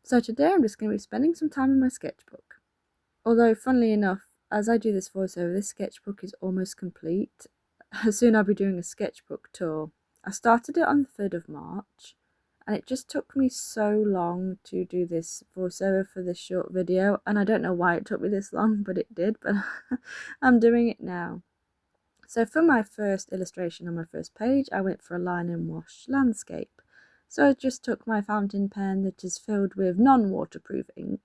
So today I'm just going to be spending some time in my sketchbook. Although, funnily enough, as I do this voiceover, this sketchbook is almost complete. Soon I'll be doing a sketchbook tour. I started it on the 3rd of March, and it just took me so long to do this voiceover for this short video, and I don't know why it took me this long, but it did, but I'm doing it now. So for my first illustration on my first page, I went for a line and wash landscape. So I just took my fountain pen that is filled with non-waterproof ink,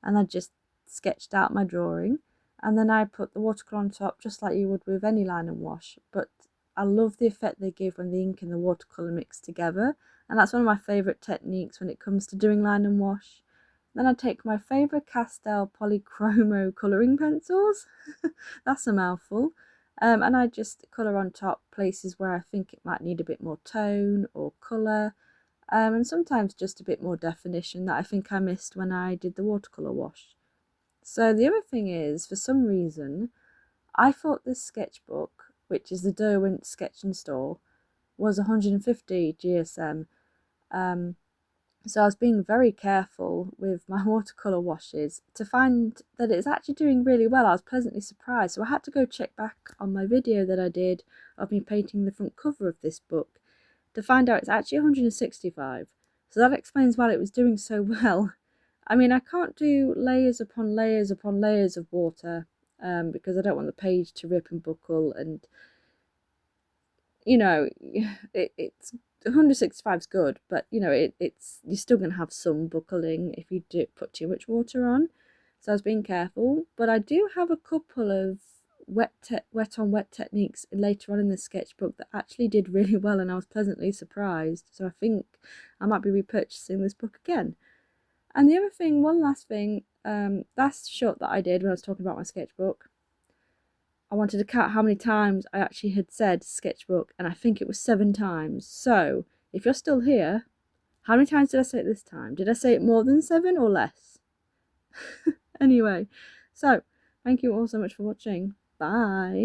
and I just sketched out my drawing, and then I put the watercolour on top just like you would with any line and wash. But I love the effect they give when the ink and the watercolour mix together, and that's one of my favourite techniques when it comes to doing line and wash. Then I take my favourite Pastel polychromo colouring pencils, that's a mouthful, and I just colour on top places where I think it might need a bit more tone or colour, and sometimes just a bit more definition that I think I missed when I did the watercolour wash. So the other thing is, for some reason, I thought this sketchbook, which is the Derwent Sketch and Store, was 150 GSM. So I was being very careful with my watercolour washes to find that it's actually doing really well. I was pleasantly surprised. So I had to go check back on my video that I did of me painting the front cover of this book to find out it's actually 165. So that explains why it was doing so well. I mean, I can't do layers upon layers upon layers of water because I don't want the page to rip and buckle, and you know, it's 165 is good, but you know, it's you're still gonna have some buckling if you do put too much water on. So I was being careful, but I do have a couple of wet on wet techniques later on in the sketchbook that actually did really well, and I was pleasantly surprised. So I think I might be repurchasing this book again. And the other thing, one last thing, last shot that I did when I was talking about my sketchbook, I wanted to count how many times I actually had said sketchbook, and I think it was 7 times. So, if you're still here, how many times did I say it this time? Did I say it more than 7 or less? Anyway, so, thank you all so much for watching. Bye!